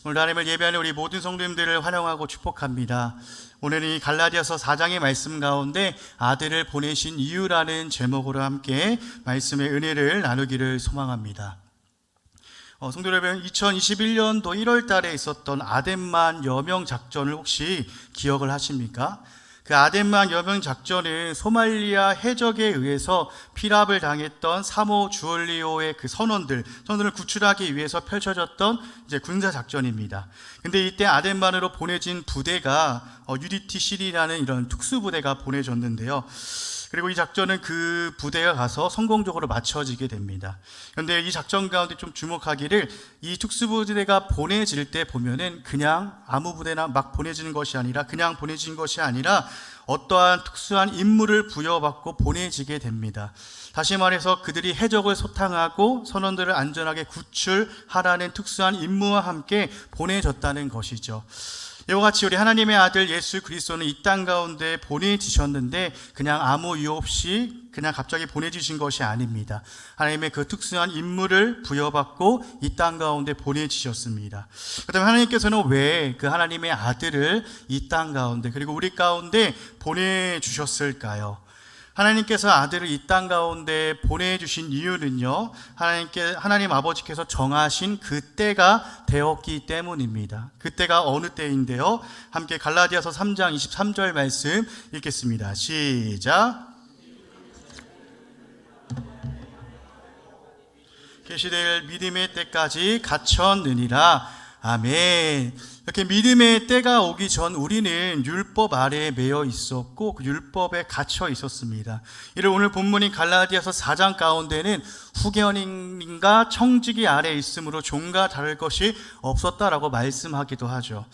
오늘 하나님을 예배하는 우리 모든 성도님들을 환영하고 축복합니다. 오늘은 이 갈라디아서 4장의 말씀 가운데 아들을 보내신 이유라는 제목으로 함께 말씀의 은혜를 나누기를 소망합니다. 성도 여러분, 2021년도 1월 달에 있었던 아덴만 여명 작전을 혹시 기억을 하십니까? 그 아덴만 여명 작전은 소말리아 해적에 의해서 피랍을 당했던 사모 주올리오의 그 선원들을 구출하기 위해서 펼쳐졌던 이제 군사 작전입니다. 근데 이때 아덴만으로 보내진 부대가 UDT-C라는 이런 특수 부대가 보내졌는데요. 그리고 이 작전은 그 부대가 가서 성공적으로 마쳐지게 됩니다. 그런데 이 작전 가운데 좀 주목하기를, 이 특수부대가 보내질 때 보면은 그냥 아무 부대나 막 보내지는 것이 아니라, 그냥 보내진 것이 아니라 어떠한 특수한 임무를 부여받고 보내지게 됩니다. 다시 말해서 그들이 해적을 소탕하고 선원들을 안전하게 구출하라는 특수한 임무와 함께 보내졌다는 것이죠. 이와 같이 우리 하나님의 아들 예수 그리스도는 이 땅 가운데 보내지셨는데 그냥 아무 이유 없이 그냥 갑자기 보내주신 것이 아닙니다. 하나님의 그 특수한 임무를 부여받고 이 땅 가운데 보내지셨습니다. 그다음에 하나님께서는 왜 그 하나님의 아들을 이 땅 가운데, 그리고 우리 가운데 보내주셨을까요? 하나님께서 아들을 이 땅 가운데 보내주신 이유는요, 하나님 아버지께서 정하신 그 때가 되었기 때문입니다. 그 때가 어느 때인데요? 함께 갈라디아서 3장 23절 말씀 읽겠습니다. 시작. 계시될 믿음의 때까지 갇혔느니라. 아멘. 이렇게 믿음의 때가 오기 전 우리는 율법 아래에 매여 있었고 그 율법에 갇혀 있었습니다. 이를 오늘 본문인 갈라디아서 4장 가운데는 후견인과 청지기 아래에 있으므로 종과 다를 것이 없었다라고 말씀하기도 하죠.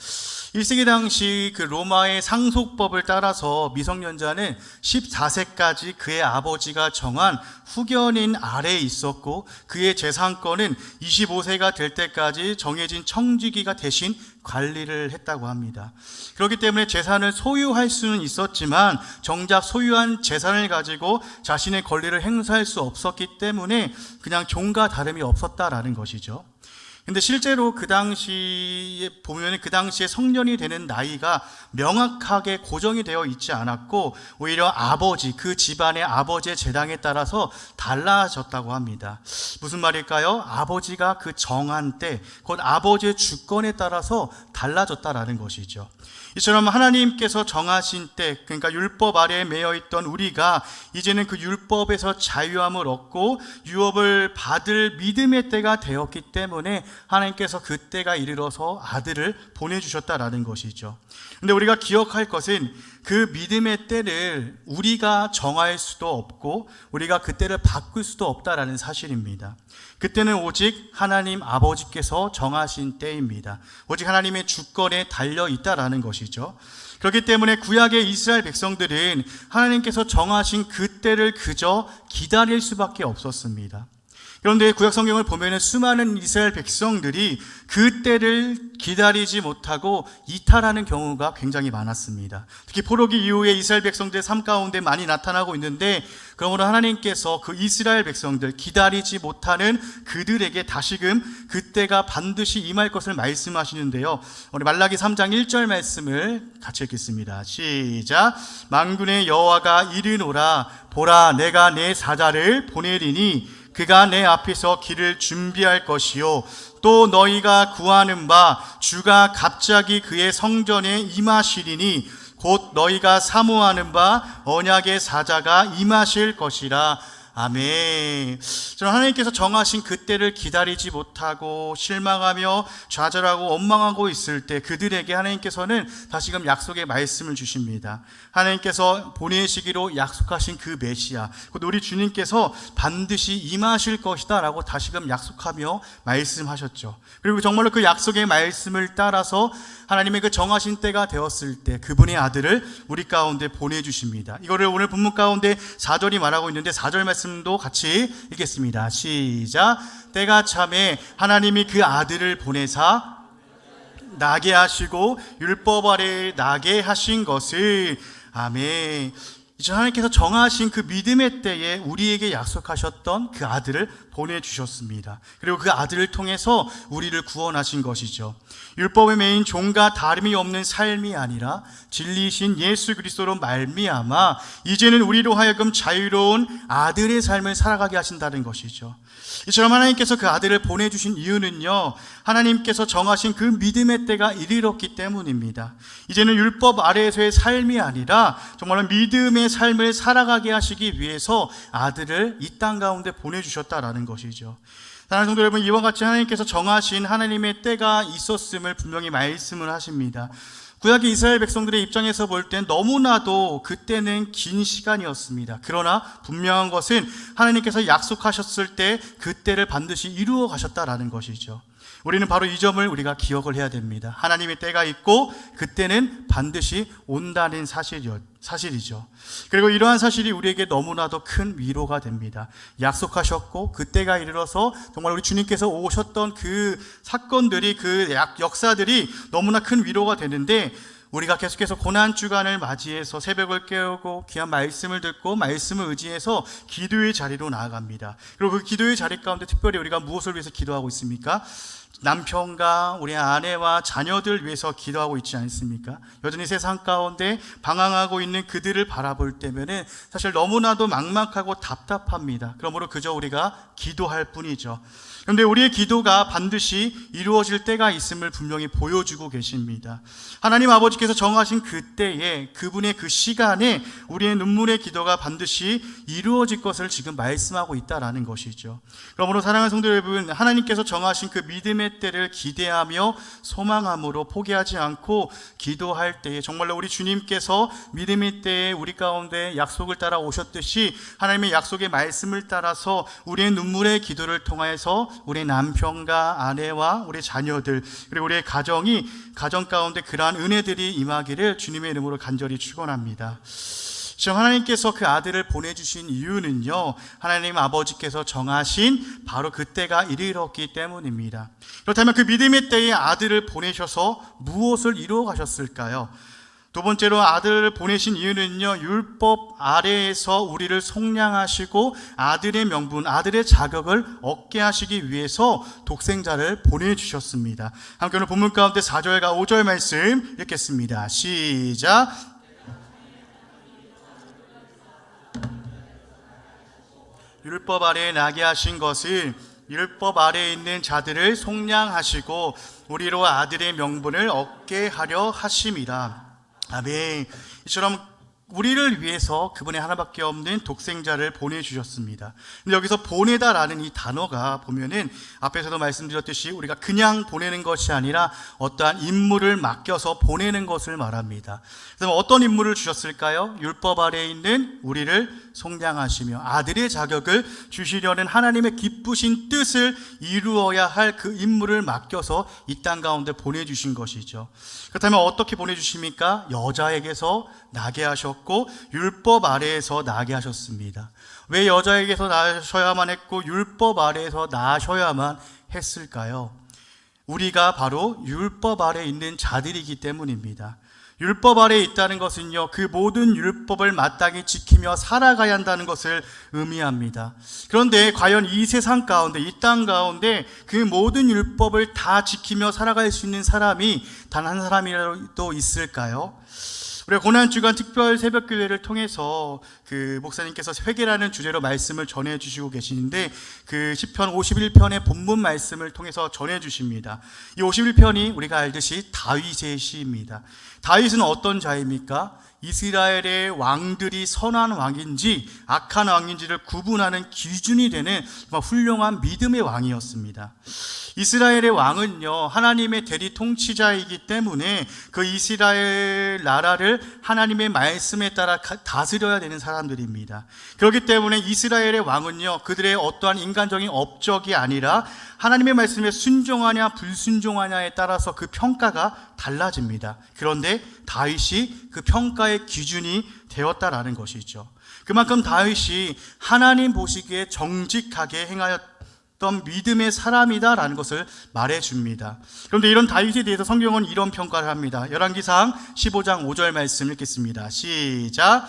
1세기 당시 그 로마의 상속법을 따라서 미성년자는 14세까지 그의 아버지가 정한 후견인 아래에 있었고, 그의 재산권은 25세가 될 때까지 정해진 청지기가 대신 관리를 했다고 합니다. 그렇기 때문에 재산을 소유할 수는 있었지만 정작 소유한 재산을 가지고 자신의 권리를 행사할 수 없었기 때문에 그냥 종과 다름이 없었다라는 것이죠. 근데 실제로 그 당시에 보면 그 당시에 성년이 되는 나이가 명확하게 고정이 되어 있지 않았고, 오히려 그 집안의 아버지의 재량에 따라서 달라졌다고 합니다. 무슨 말일까요? 아버지가 그 정한 때, 곧 아버지의 주권에 따라서 달라졌다라는 것이죠. 이처럼 하나님께서 정하신 때, 그러니까 율법 아래에 매여 있던 우리가 이제는 그 율법에서 자유함을 얻고 유업을 받을 믿음의 때가 되었기 때문에 하나님께서 그 때가 이르러서 아들을 보내주셨다라는 것이죠. 근데 우리가 기억할 것은 그 믿음의 때를 우리가 정할 수도 없고 우리가 그 때를 바꿀 수도 없다라는 사실입니다. 그때는 오직 하나님 아버지께서 정하신 때입니다. 오직 하나님의 주권에 달려 있다라는 것이죠. 그렇기 때문에 구약의 이스라엘 백성들은 하나님께서 정하신 그 때를 그저 기다릴 수밖에 없었습니다. 그런데 구약 성경을 보면 수많은 이스라엘 백성들이 그 때를 기다리지 못하고 이탈하는 경우가 굉장히 많았습니다. 특히 포로기 이후에 이스라엘 백성들의 삶 가운데 많이 나타나고 있는데, 그러므로 하나님께서 그 이스라엘 백성들, 기다리지 못하는 그들에게 다시금 그 때가 반드시 임할 것을 말씀하시는데요. 우리 말라기 3장 1절 말씀을 같이 읽겠습니다. 시작. 만군의 여호와가 이르노라, 보라 내가 내 사자를 보내리니 그가 내 앞에서 길을 준비할 것이요, 또 너희가 구하는 바 주가 갑자기 그의 성전에 임하시리니 곧 너희가 사모하는 바 언약의 사자가 임하실 것이라. 아멘. 저는 하나님께서 정하신 그 때를 기다리지 못하고 실망하며 좌절하고 원망하고 있을 때 그들에게 하나님께서는 다시금 약속의 말씀을 주십니다. 하나님께서 보내시기로 약속하신 그 메시아, 곧 우리 주님께서 반드시 임하실 것이다 라고 다시금 약속하며 말씀하셨죠. 그리고 정말로 그 약속의 말씀을 따라서 하나님의 그 정하신 때가 되었을 때 그분의 아들을 우리 가운데 보내주십니다. 이거를 오늘 본문 가운데 4절이 말하고 있는데 4절 말씀도 같이 읽겠습니다. 시작. 때가 참에 하나님이 그 아들을 보내사 나게 하시고 율법 아래 나게 하신 것을. 아멘. 이제 하나님께서 정하신 그 믿음의 때에 우리에게 약속하셨던 그 아들을 보내주셨습니다. 그리고 그 아들을 통해서 우리를 구원하신 것이죠. 율법에 매인 종과 다름이 없는 삶이 아니라 진리이신 예수 그리스도로 말미암아 이제는 우리로 하여금 자유로운 아들의 삶을 살아가게 하신다는 것이죠. 이처럼 하나님께서 그 아들을 보내주신 이유는요, 하나님께서 정하신 그 믿음의 때가 이르렀기 때문입니다. 이제는 율법 아래에서의 삶이 아니라 정말로 믿음의 삶을 살아가게 하시기 위해서 아들을 이 땅 가운데 보내주셨다라는 것이죠. 사랑하는 성도 여러분, 이와 같이 하나님께서 정하신 하나님의 때가 있었음을 분명히 말씀을 하십니다. 구약의 이스라엘 백성들의 입장에서 볼 땐 너무나도 그때는 긴 시간이었습니다. 그러나 분명한 것은 하나님께서 약속하셨을 때 그때를 반드시 이루어 가셨다라는 것이죠. 우리는 바로 이 점을 우리가 기억을 해야 됩니다. 하나님의 때가 있고 그때는 반드시 온다는 사실이죠. 그리고 이러한 사실이 우리에게 너무나도 큰 위로가 됩니다. 약속하셨고 그때가 이르러서 정말 우리 주님께서 오셨던 그 사건들이, 그 역사들이 너무나 큰 위로가 되는데, 우리가 계속해서 고난주간을 맞이해서 새벽을 깨우고 귀한 말씀을 듣고 말씀을 의지해서 기도의 자리로 나아갑니다. 그리고 그 기도의 자리 가운데 특별히 우리가 무엇을 위해서 기도하고 있습니까? 남편과 우리 아내와 자녀들 위해서 기도하고 있지 않습니까? 여전히 세상 가운데 방황하고 있는 그들을 바라볼 때면은 사실 너무나도 막막하고 답답합니다. 그러므로 그저 우리가 기도할 뿐이죠. 그런데 우리의 기도가 반드시 이루어질 때가 있음을 분명히 보여주고 계십니다. 하나님 아버지께서 정하신 그때에, 그분의 그 시간에 우리의 눈물의 기도가 반드시 이루어질 것을 지금 말씀하고 있다라는 것이죠. 그러므로 사랑하는 성도 여러분, 하나님께서 정하신 그 믿음의 때를 기대하며 소망함으로 포기하지 않고 기도할 때에 정말로 우리 주님께서 믿음의 때에 우리 가운데 약속을 따라 오셨듯이 하나님의 약속의 말씀을 따라서 우리의 눈물의 기도를 통해서 우리 남편과 아내와 우리 자녀들 그리고 우리의 가정 가운데 그러한 은혜들이 임하기를 주님의 이름으로 간절히 축원합니다. 지금 하나님께서 그 아들을 보내주신 이유는요, 하나님 아버지께서 정하신 바로 그때가 이르렀기 때문입니다. 그렇다면 그 믿음의 때에 아들을 보내셔서 무엇을 이루어 가셨을까요? 두 번째로 아들을 보내신 이유는요, 율법 아래에서 우리를 속량하시고 아들의 명분, 아들의 자격을 얻게 하시기 위해서 독생자를 보내주셨습니다. 함께 오늘 본문 가운데 4절과 5절 말씀 읽겠습니다. 시작. 율법 아래에 나게 하신 것을 율법 아래에 있는 자들을 속량하시고 우리로 아들의 명분을 얻게 하려 하심이라. 아멘. 이처럼 우리를 위해서 그분의 하나밖에 없는 독생자를 보내주셨습니다. 근데 여기서 보내다라는 이 단어가 보면은 앞에서도 말씀드렸듯이 우리가 그냥 보내는 것이 아니라 어떠한 임무를 맡겨서 보내는 것을 말합니다. 그래서 어떤 임무를 주셨을까요? 율법 아래에 있는 우리를 속량하시며 아들의 자격을 주시려는 하나님의 기쁘신 뜻을 이루어야 할 그 임무를 맡겨서 이 땅 가운데 보내주신 것이죠. 그렇다면 어떻게 보내주십니까? 여자에게서 나게 하셨고 율법 아래에서 나게 하셨습니다. 왜 여자에게서 나셔야만 했고 율법 아래에서 나셔야만 했을까요? 우리가 바로 율법 아래에 있는 자들이기 때문입니다. 율법 아래에 있다는 것은요, 그 모든 율법을 마땅히 지키며 살아가야 한다는 것을 의미합니다. 그런데 과연 이 세상 가운데, 이 땅 가운데 그 모든 율법을 다 지키며 살아갈 수 있는 사람이 단 한 사람이라도 있을까요? 우리가 고난주간 특별 새벽교회를 통해서 그 목사님께서 회개라는 주제로 말씀을 전해주시고 계시는데 그 시편 51편의 본문 말씀을 통해서 전해주십니다. 이 51편이 우리가 알듯이 다윗의 시입니다. 다윗은 어떤 자입니까? 이스라엘의 왕들이 선한 왕인지 악한 왕인지를 구분하는 기준이 되는 훌륭한 믿음의 왕이었습니다. 이스라엘의 왕은요, 하나님의 대리 통치자이기 때문에 그 이스라엘 나라를 하나님의 말씀에 따라 다스려야 되는 사람들입니다. 그렇기 때문에 이스라엘의 왕은요, 그들의 어떠한 인간적인 업적이 아니라 하나님의 말씀에 순종하냐 불순종하냐에 따라서 그 평가가 달라집니다. 그런데 다윗이 그 평가의 기준이 되었다라는 것이죠. 그만큼 다윗이 하나님 보시기에 정직하게 행하였던 믿음의 사람이다라는 것을 말해줍니다. 그런데 이런 다윗에 대해서 성경은 이런 평가를 합니다. 열왕기상 15장 5절 말씀 읽겠습니다. 시작.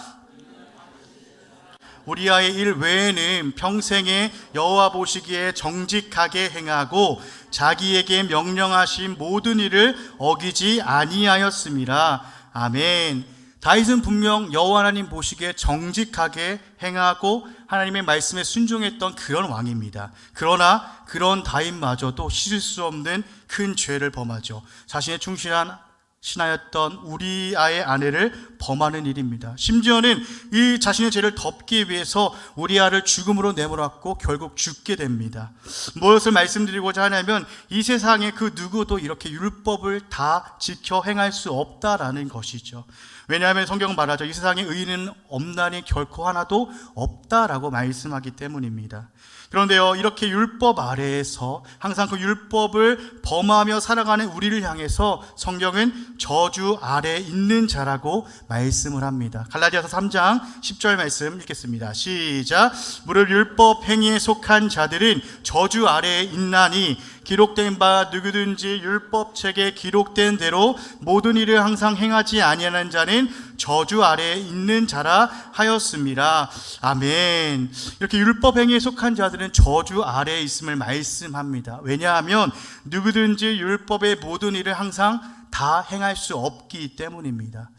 우리아의 일 외에는 평생에 여호와 보시기에 정직하게 행하고 자기에게 명령하신 모든 일을 어기지 아니하였음이라. 아멘. 다윗은 분명 여호와 하나님 보시기에 정직하게 행하고 하나님의 말씀에 순종했던 그런 왕입니다. 그러나 그런 다윗마저도 씻을 수 없는 큰 죄를 범하죠. 자신의 충실한 신하였던 우리아의 아내를 범하는 일입니다. 심지어는 이 자신의 죄를 덮기 위해서 우리아를 죽음으로 내몰았고 결국 죽게 됩니다. 무엇을 말씀드리고자 하냐면 이 세상에 그 누구도 이렇게 율법을 다 지켜 행할 수 없다라는 것이죠. 왜냐하면 성경은 말하죠. 이 세상에 의인은 없나니 결코 하나도 없다라고 말씀하기 때문입니다. 그런데요, 이렇게 율법 아래에서 항상 그 율법을 범하며 살아가는 우리를 향해서 성경은 저주 아래에 있는 자라고 말씀을 합니다. 갈라디아서 3장 10절 말씀 읽겠습니다. 시작. 무릇 율법 행위에 속한 자들은 저주 아래에 있나니 기록된 바 누구든지 율법책에 기록된 대로 모든 일을 항상 행하지 아니하는 자는 저주 아래에 있는 자라 하였습니다. 아멘. 이렇게 율법 행위에 속한 자들은 저주 아래에 있음을 말씀합니다. 왜냐하면 누구든지 율법의 모든 일을 항상 다 행할 수 없기 때문입니다.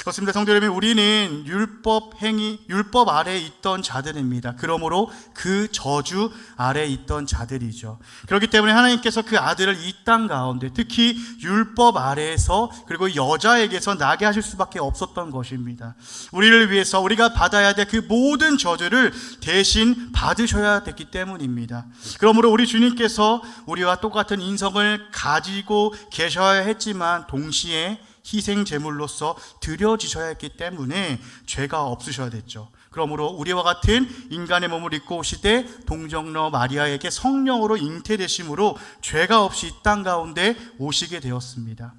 그렇습니다. 성도 여러분, 우리는 율법 아래에 있던 자들입니다. 그러므로 그 저주 아래에 있던 자들이죠. 그렇기 때문에 하나님께서 그 아들을 이 땅 가운데 특히 율법 아래에서 그리고 여자에게서 나게 하실 수밖에 없었던 것입니다. 우리를 위해서 우리가 받아야 될 그 모든 저주를 대신 받으셔야 됐기 때문입니다. 그러므로 우리 주님께서 우리와 똑같은 인성을 가지고 계셔야 했지만 동시에 희생 제물로서 드려지셔야 했기 때문에 죄가 없으셔야 됐죠. 그러므로 우리와 같은 인간의 몸을 입고 오시되 동정녀 마리아에게 성령으로 잉태되심으로 죄가 없이 이 땅 가운데 오시게 되었습니다.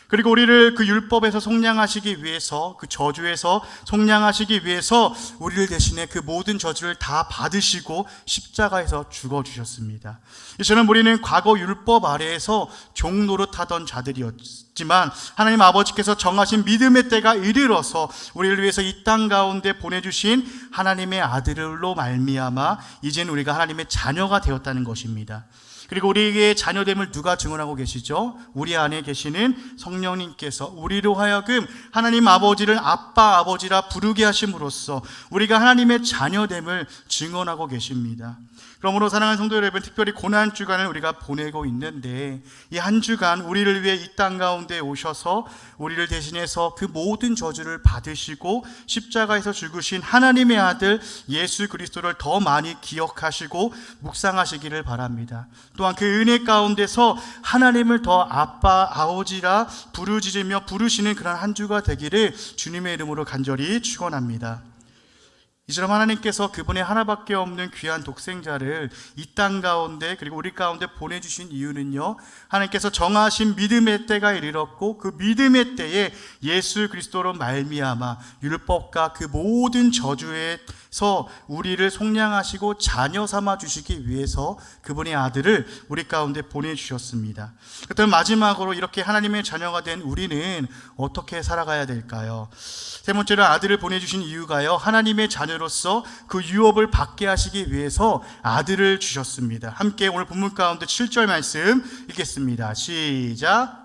그리고 우리를 그 율법에서 속량하시기 위해서, 그 저주에서 속량하시기 위해서 우리를 대신에 그 모든 저주를 다 받으시고 십자가에서 죽어주셨습니다. 이처럼 우리는 과거 율법 아래에서 종 노릇하던 자들이었지만 하나님 아버지께서 정하신 믿음의 때가 이르러서 우리를 위해서 이 땅 가운데 보내주신 하나님의 아들로 말미암아 이제는 우리가 하나님의 자녀가 되었다는 것입니다. 그리고 우리에게 자녀됨을 누가 증언하고 계시죠? 우리 안에 계시는 성령님께서 우리로 하여금 하나님 아버지를 아빠 아버지라 부르게 하심으로써 우리가 하나님의 자녀됨을 증언하고 계십니다. 그러므로 사랑하는 성도 여러분, 특별히 고난 주간을 우리가 보내고 있는데 이 한 주간 우리를 위해 이 땅 가운데 오셔서 우리를 대신해서 그 모든 저주를 받으시고 십자가에서 죽으신 하나님의 아들 예수 그리스도를 더 많이 기억하시고 묵상하시기를 바랍니다. 또한 그 은혜 가운데서 하나님을 더 아빠 아버지라 부르짖으며 부르시는 그런 한 주가 되기를 주님의 이름으로 간절히 축원합니다. 이처럼 하나님께서 그분의 하나밖에 없는 귀한 독생자를 이 땅 가운데 그리고 우리 가운데 보내주신 이유는요, 하나님께서 정하신 믿음의 때가 이르렀고 그 믿음의 때에 예수 그리스도로 말미암아 율법과 그 모든 저주에서 우리를 속량하시고 자녀 삼아 주시기 위해서 그분의 아들을 우리 가운데 보내주셨습니다. 그렇다면 마지막으로 이렇게 하나님의 자녀가 된 우리는 어떻게 살아가야 될까요? 세 번째로 아들을 보내주신 이유가요, 하나님의 자녀로서 그 유업을 받게 하시기 위해서 아들을 주셨습니다. 함께 오늘 본문 가운데 7절 말씀 읽겠습니다. 시작.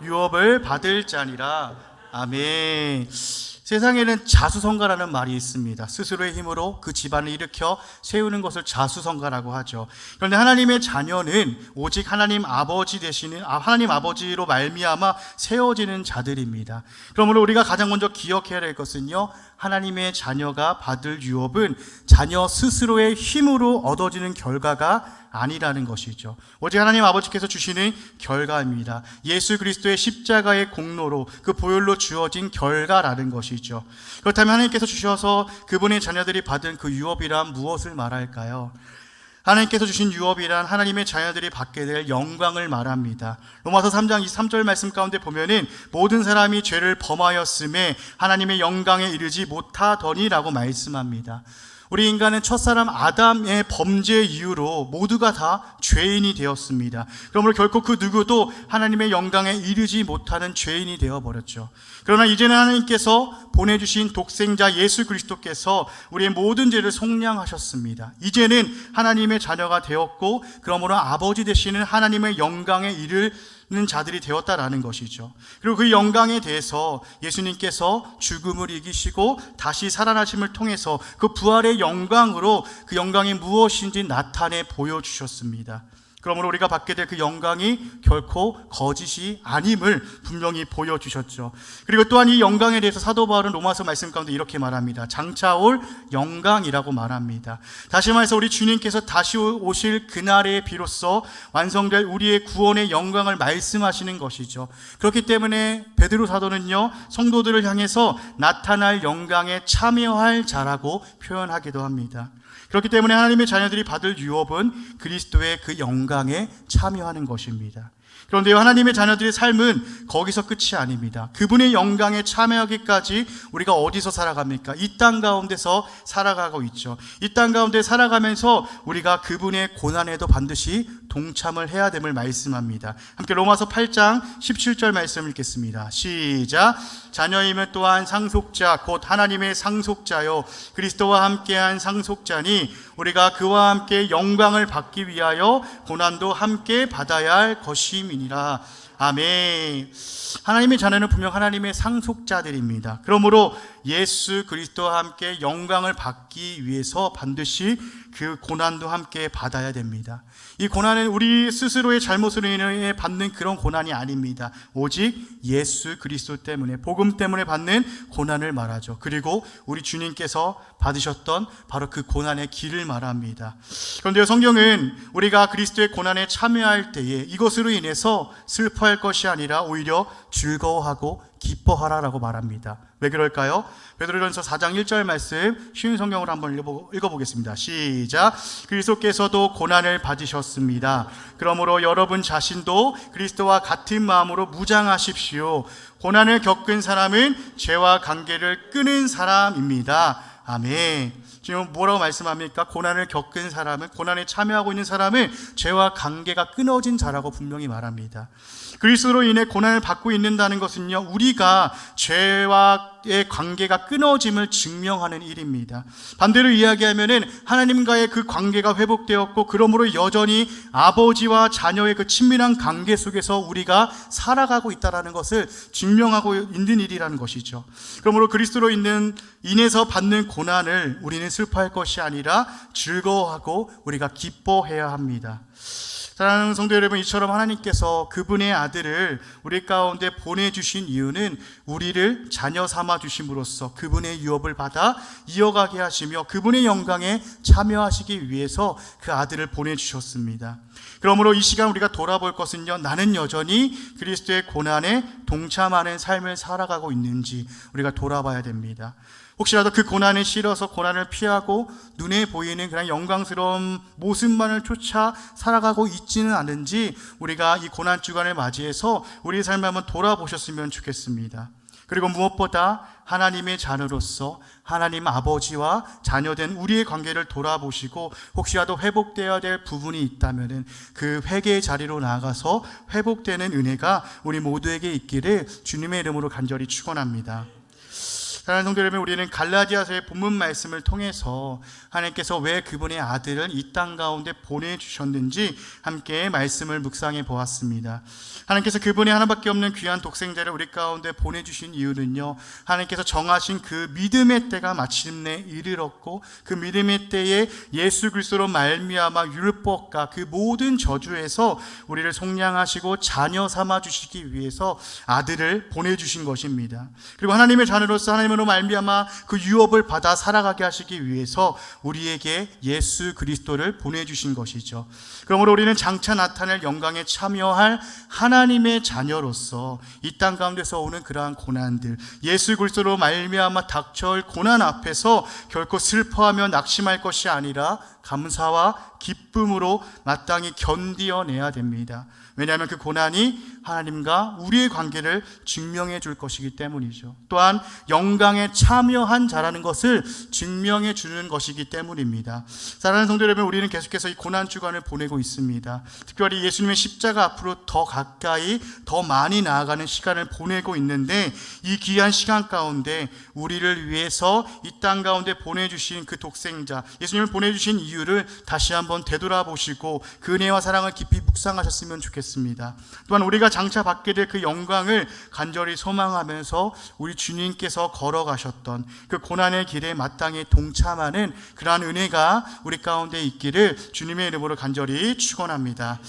유업을 받을 자니라. 아멘. 세상에는 자수성가라는 말이 있습니다. 스스로의 힘으로 그 집안을 일으켜 세우는 것을 자수성가라고 하죠. 그런데 하나님의 자녀는 오직 하나님 아버지 되시는 하나님 아버지로 말미암아 세워지는 자들입니다. 그러므로 우리가 가장 먼저 기억해야 될 것은요, 하나님의 자녀가 받을 유업은 자녀 스스로의 힘으로 얻어지는 결과가 아니라는 것이죠. 오직 하나님 아버지께서 주시는 결과입니다. 예수 그리스도의 십자가의 공로로 그 보혈로 주어진 결과라는 것이죠. 그렇다면 하나님께서 주셔서 그분의 자녀들이 받은 그 유업이란 무엇을 말할까요? 하나님께서 주신 유업이란 하나님의 자녀들이 받게 될 영광을 말합니다. 로마서 3장 23절 말씀 가운데 보면은 모든 사람이 죄를 범하였음에 하나님의 영광에 이르지 못하더니라고 말씀합니다. 우리 인간은 첫사람 아담의 범죄 이후로 모두가 다 죄인이 되었습니다. 그러므로 결코 그 누구도 하나님의 영광에 이르지 못하는 죄인이 되어버렸죠. 그러나 이제는 하나님께서 보내주신 독생자 예수 그리스도께서 우리의 모든 죄를 속량하셨습니다. 이제는 하나님의 자녀가 되었고, 그러므로 아버지 되시는 하나님의 영광에 이르는 자들이 되었다라는 것이죠. 그리고 그 영광에 대해서 예수님께서 죽음을 이기시고 다시 살아나심을 통해서 그 부활의 영광으로 그 영광이 무엇인지 나타내 보여주셨습니다. 그러므로 우리가 받게 될 그 영광이 결코 거짓이 아님을 분명히 보여주셨죠. 그리고 또한 이 영광에 대해서 사도 바울은 로마서 말씀 가운데 이렇게 말합니다. 장차 올 영광이라고 말합니다. 다시 말해서 우리 주님께서 다시 오실 그날에 비로소 완성될 우리의 구원의 영광을 말씀하시는 것이죠. 그렇기 때문에 베드로 사도는요, 성도들을 향해서 나타날 영광에 참여할 자라고 표현하기도 합니다. 그렇기 때문에 하나님의 자녀들이 받을 유업은 그리스도의 그 영광에 참여하는 것입니다. 그런데요, 하나님의 자녀들의 삶은 거기서 끝이 아닙니다. 그분의 영광에 참여하기까지 우리가 어디서 살아갑니까? 이 땅 가운데서 살아가고 있죠. 이 땅 가운데 살아가면서 우리가 그분의 고난에도 반드시 동참을 해야 됨을 말씀합니다. 함께 로마서 8장 17절 말씀 읽겠습니다. 시작. 자녀이면 또한 상속자 곧 하나님의 상속자요 그리스도와 함께한 상속자니 우리가 그와 함께 영광을 받기 위하여 고난도 함께 받아야 할 것임이니라. 아멘. 하나님의 자녀는 분명 하나님의 상속자들입니다. 그러므로 예수 그리스도와 함께 영광을 받기 위해서 반드시 그 고난도 함께 받아야 됩니다. 이 고난은 우리 스스로의 잘못으로 인해 받는 그런 고난이 아닙니다. 오직 예수 그리스도 때문에, 복음 때문에 받는 고난을 말하죠. 그리고 우리 주님께서 받으셨던 바로 그 고난의 길을 말합니다. 그런데 성경은 우리가 그리스도의 고난에 참여할 때에 이것으로 인해서 슬퍼할 것이 아니라 오히려 즐거워하고 기뻐하라라고 말합니다. 왜 그럴까요? 베드로전서 4장 1절 말씀 쉬운 성경으로 한번 읽어보겠습니다. 시작. 그리스도께서도 고난을 받으셨습니다. 그러므로 여러분 자신도 그리스도와 같은 마음으로 무장하십시오. 고난을 겪은 사람은 죄와 관계를 끊은 사람입니다. 아멘. 지금 뭐라고 말씀합니까? 고난을 겪은 사람은, 고난에 참여하고 있는 사람은 죄와 관계가 끊어진 자라고 분명히 말합니다. 그리스도로 인해 고난을 받고 있는다는 것은요, 우리가 죄와의 관계가 끊어짐을 증명하는 일입니다. 반대로 이야기하면은 하나님과의 그 관계가 회복되었고, 그러므로 여전히 아버지와 자녀의 그 친밀한 관계 속에서 우리가 살아가고 있다는 것을 증명하고 있는 일이라는 것이죠. 그러므로 그리스도로 인해서 받는 고난을 우리는 슬퍼할 것이 아니라 즐거워하고 우리가 기뻐해야 합니다. 사랑하는 성도 여러분, 이처럼 하나님께서 그분의 아들을 우리 가운데 보내주신 이유는 우리를 자녀 삼아 주심으로써 그분의 유업을 받아 이어가게 하시며 그분의 영광에 참여하시기 위해서 그 아들을 보내주셨습니다. 그러므로 이 시간 우리가 돌아볼 것은요, 나는 여전히 그리스도의 고난에 동참하는 삶을 살아가고 있는지 우리가 돌아봐야 됩니다. 혹시라도 그 고난에 싫어서 고난을 피하고 눈에 보이는 그냥 영광스러운 모습만을 쫓아 살아가고 있지는 않은지 우리가 이 고난 주간을 맞이해서 우리의 삶을 한번 돌아보셨으면 좋겠습니다. 그리고 무엇보다 하나님의 자녀로서 하나님 아버지와 자녀된 우리의 관계를 돌아보시고 혹시라도 회복되어야 될 부분이 있다면 그 회개의 자리로 나아가서 회복되는 은혜가 우리 모두에게 있기를 주님의 이름으로 간절히 축원합니다. 사랑하는 성도 여러분, 우리는 갈라디아서의 본문 말씀을 통해서 하나님께서 왜 그분의 아들을 이 땅 가운데 보내주셨는지 함께 말씀을 묵상해 보았습니다. 하나님께서 그분의 하나밖에 없는 귀한 독생자를 우리 가운데 보내주신 이유는요, 하나님께서 정하신 그 믿음의 때가 마침내 이르렀고 그 믿음의 때에 예수 그리스도로 말미암아 율법과 그 모든 저주에서 우리를 속량하시고 자녀 삼아주시기 위해서 아들을 보내주신 것입니다. 그리고 하나님의 자녀로서 하나님으로 말미암아 그 유업을 받아 살아가게 하시기 위해서 우리에게 예수 그리스도를 보내주신 것이죠. 그러므로 우리는 장차 나타날 영광에 참여할 하나님의 자녀로서 이 땅 가운데서 오는 그러한 고난들, 예수 그리스도로 말미암아 닥쳐올 고난 앞에서 결코 슬퍼하며 낙심할 것이 아니라 감사와 기쁨으로 마땅히 견디어내야 됩니다. 왜냐하면 그 고난이 하나님과 우리의 관계를 증명해 줄 것이기 때문이죠. 또한 영광 영광에 참여한 자라는 것을 증명해 주는 것이기 때문입니다. 사랑하는 성도 여러분, 우리는 계속해서 이 고난 주간을 보내고 있습니다. 특별히 예수님의 십자가 앞으로 더 가까이 더 많이 나아가는 시간을 보내고 있는데, 이 귀한 시간 가운데 우리를 위해서 이 땅 가운데 보내주신 그 독생자 예수님을 보내주신 이유를 다시 한번 되돌아보시고 그 은혜와 사랑을 깊이 묵상하셨으면 좋겠습니다. 또한 우리가 장차 받게 될 그 영광을 간절히 소망하면서 우리 주님께서 걸어가셨던 그 고난의 길에 마땅히 동참하는 그러한 은혜가 우리 가운데 있기를 주님의 이름으로 간절히 축원합니다.